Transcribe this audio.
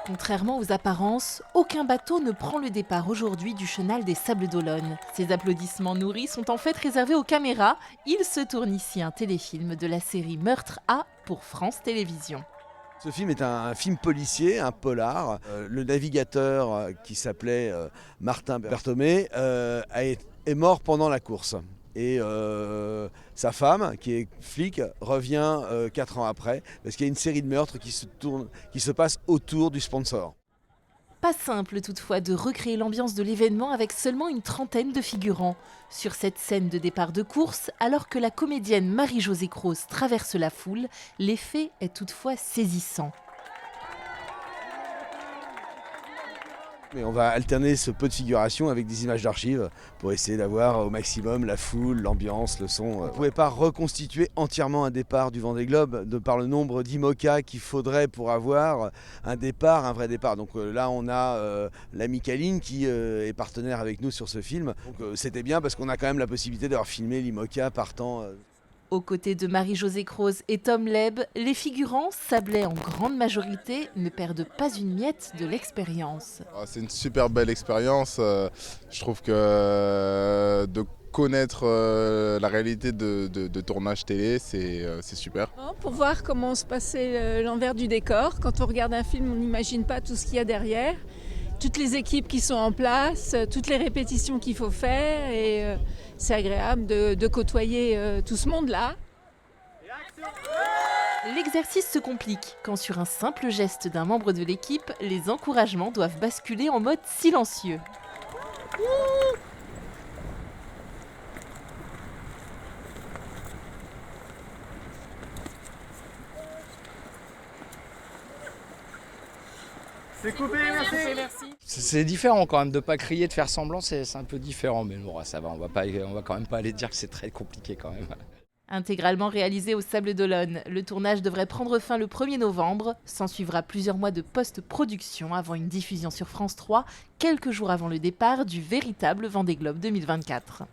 Contrairement aux apparences, aucun bateau ne prend le départ aujourd'hui du chenal des Sables d'Olonne. Ces applaudissements nourris sont en fait réservés aux caméras. Il se tourne ici un téléfilm de la série Meurtre A pour France Télévisions. Ce film est un film policier, un polar. Le navigateur qui s'appelait Martin Berthomé est mort pendant la course. Et sa femme, qui est flic, revient 4 ans après, parce qu'il y a une série de meurtres qui se passent autour du sponsor. Pas simple toutefois de recréer l'ambiance de l'événement avec seulement une trentaine de figurants. Sur cette scène de départ de course, alors que la comédienne Marie-Josée Croze traverse la foule, l'effet est toutefois saisissant. Mais on va alterner ce peu de figuration avec des images d'archives pour essayer d'avoir au maximum la foule, l'ambiance, le son. On ne pouvait pas reconstituer entièrement un départ du Vendée Globe de par le nombre d'IMOCA qu'il faudrait pour avoir un vrai départ. Donc là on a l'ami Caline qui est partenaire avec nous sur ce film. Donc c'était bien parce qu'on a quand même la possibilité d'avoir filmé l'IMOCA partant. Aux côtés de Marie-Josée Croze et Tom Leb, les figurants, sablés en grande majorité, ne perdent pas une miette de l'expérience. C'est une super belle expérience. Je trouve que de connaître la réalité de tournage télé, c'est super. Pour voir comment se passait l'envers du décor. Quand on regarde un film, on n'imagine pas tout ce qu'il y a derrière. Toutes les équipes qui sont en place, toutes les répétitions qu'il faut faire. Et c'est agréable de côtoyer tout ce monde-là. L'exercice se complique quand sur un simple geste d'un membre de l'équipe, les encouragements doivent basculer en mode silencieux. C'est coupé, merci. C'est différent quand même de pas crier, de faire semblant, c'est un peu différent, mais bon, ça va, on va quand même pas aller dire que c'est très compliqué quand même. Intégralement réalisé aux Sables d'Olonne, le tournage devrait prendre fin le 1er novembre. S'en suivra plusieurs mois de post-production avant une diffusion sur France 3, quelques jours avant le départ du véritable Vendée Globe 2024.